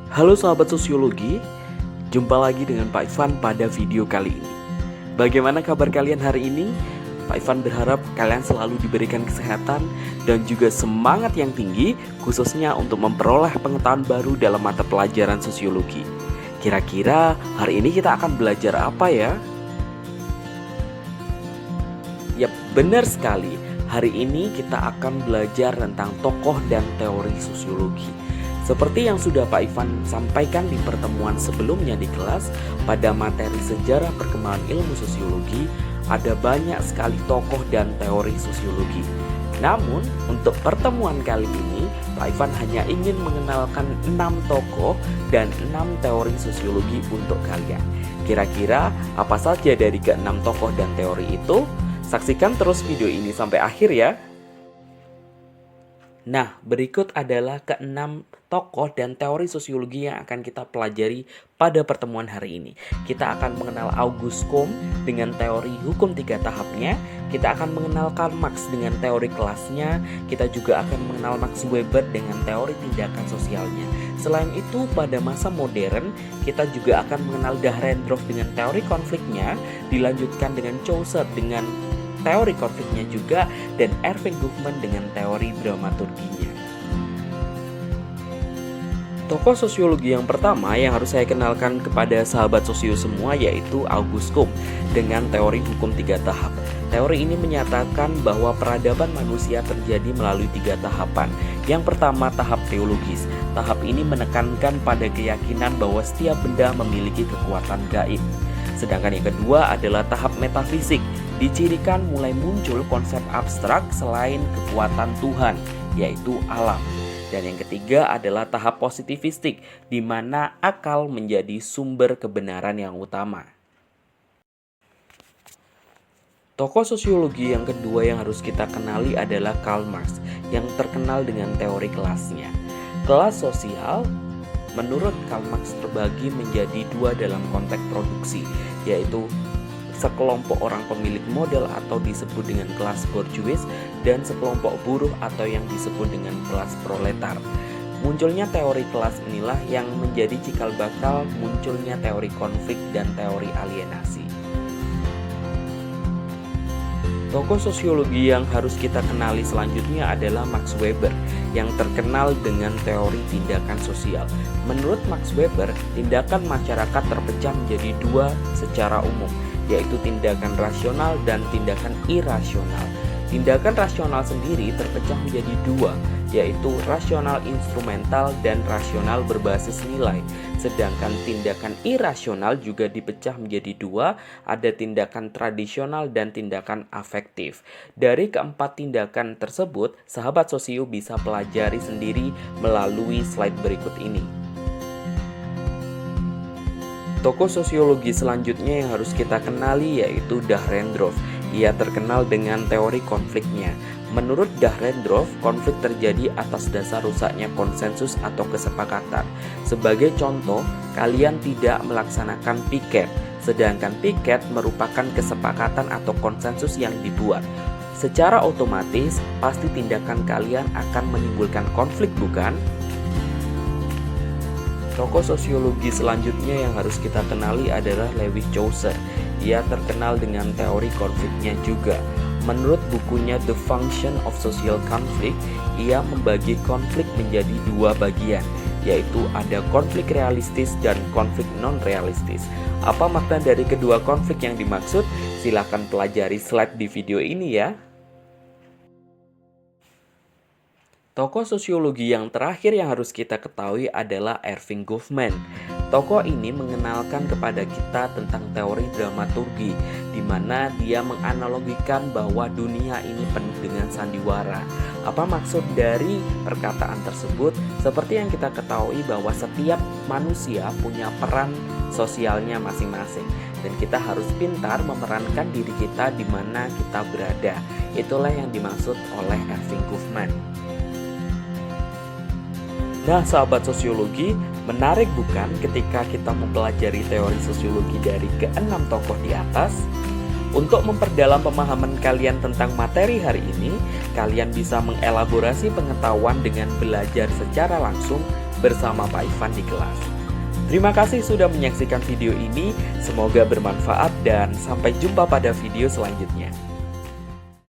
Halo sahabat sosiologi, jumpa lagi dengan Pak Ivan pada video kali ini. Bagaimana kabar kalian hari ini? Pak Ivan berharap kalian selalu diberikan kesehatan dan juga semangat yang tinggi, khususnya untuk memperoleh pengetahuan baru dalam mata pelajaran sosiologi. Kira-kira hari ini kita akan belajar apa ya? Yap, benar sekali. Hari ini kita akan belajar tentang tokoh dan teori sosiologi. Seperti yang sudah Pak Ivan sampaikan di pertemuan sebelumnya di kelas, pada materi sejarah perkembangan ilmu sosiologi, ada banyak sekali tokoh dan teori sosiologi. Namun, untuk pertemuan kali ini, Pak Ivan hanya ingin mengenalkan 6 tokoh dan 6 teori sosiologi untuk kalian. Kira-kira apa saja dari ke-6 tokoh dan teori itu? Saksikan terus video ini sampai akhir ya. Nah, berikut adalah ke-6 tokoh dan teori sosiologi yang akan kita pelajari pada pertemuan hari ini. Kita akan mengenal Auguste Comte dengan teori hukum 3 tahapnya. Kita akan mengenal Karl Marx dengan teori kelasnya. Kita juga akan mengenal Max Weber dengan teori tindakan sosialnya. Selain itu, pada masa modern, kita juga akan mengenal Dahrendorf dengan teori konfliknya. Dilanjutkan dengan Chaucer dengan teori konfliknya juga, dan Erving Goffman dengan teori dramaturginya. Tokoh sosiologi yang pertama yang harus saya kenalkan kepada sahabat sosio semua yaitu Auguste Comte dengan teori hukum 3 tahap. Teori ini menyatakan bahwa peradaban manusia terjadi melalui 3 tahapan. Yang pertama, tahap teologis. Tahap ini menekankan pada keyakinan bahwa setiap benda memiliki kekuatan gaib. Sedangkan yang kedua adalah tahap metafisik. Dicirikan mulai muncul konsep abstrak selain kekuatan Tuhan, yaitu alam. Dan yang ketiga adalah tahap positivistik, di mana akal menjadi sumber kebenaran yang utama. Tokoh sosiologi yang kedua yang harus kita kenali adalah Karl Marx, yang terkenal dengan teori kelasnya. Kelas sosial menurut Karl Marx terbagi menjadi 2 dalam konteks produksi, yaitu sekelompok orang pemilik modal atau disebut dengan kelas bourgeois dan sekelompok buruh atau yang disebut dengan kelas proletar. Munculnya teori kelas inilah yang menjadi cikal bakal munculnya teori konflik dan teori alienasi. Tokoh sosiologi yang harus kita kenali selanjutnya adalah Max Weber yang terkenal dengan teori tindakan sosial. Menurut Max Weber, tindakan masyarakat terpecah menjadi 2 secara umum, yaitu tindakan rasional dan tindakan irasional. Tindakan rasional sendiri terpecah menjadi 2, yaitu rasional instrumental dan rasional berbasis nilai. Sedangkan tindakan irasional juga dipecah menjadi 2, ada tindakan tradisional dan tindakan afektif. Dari keempat tindakan tersebut, sahabat sosio bisa pelajari sendiri melalui slide berikut ini. Tokoh sosiologi selanjutnya yang harus kita kenali yaitu Dahrendorf. Ia terkenal dengan teori konfliknya. Menurut Dahrendorf, konflik terjadi atas dasar rusaknya konsensus atau kesepakatan. Sebagai contoh, kalian tidak melaksanakan piket, sedangkan piket merupakan kesepakatan atau konsensus yang dibuat. Secara otomatis, pasti tindakan kalian akan menimbulkan konflik, bukan? Tokoh sosiologi selanjutnya yang harus kita kenali adalah Lewis Chaucer. Ia terkenal dengan teori konfliknya juga. Menurut bukunya The Function of Social Conflict, ia membagi konflik menjadi 2 bagian, yaitu ada konflik realistis dan konflik non-realistis. Apa makna dari kedua konflik yang dimaksud? Silahkan pelajari slide di video ini ya. Tokoh sosiologi yang terakhir yang harus kita ketahui adalah Erving Goffman. Tokoh ini mengenalkan kepada kita tentang teori dramaturgi, di mana dia menganalogikan bahwa dunia ini penuh dengan sandiwara. Apa maksud dari perkataan tersebut? Seperti yang kita ketahui bahwa setiap manusia punya peran sosialnya masing-masing, dan kita harus pintar memerankan diri kita di mana kita berada. Itulah yang dimaksud oleh Erving Goffman. Nah, sahabat sosiologi, menarik bukan ketika kita mempelajari teori sosiologi dari ke-6 tokoh di atas? Untuk memperdalam pemahaman kalian tentang materi hari ini, kalian bisa mengelaborasi pengetahuan dengan belajar secara langsung bersama Pak Ivan di kelas. Terima kasih sudah menyaksikan video ini, semoga bermanfaat dan sampai jumpa pada video selanjutnya.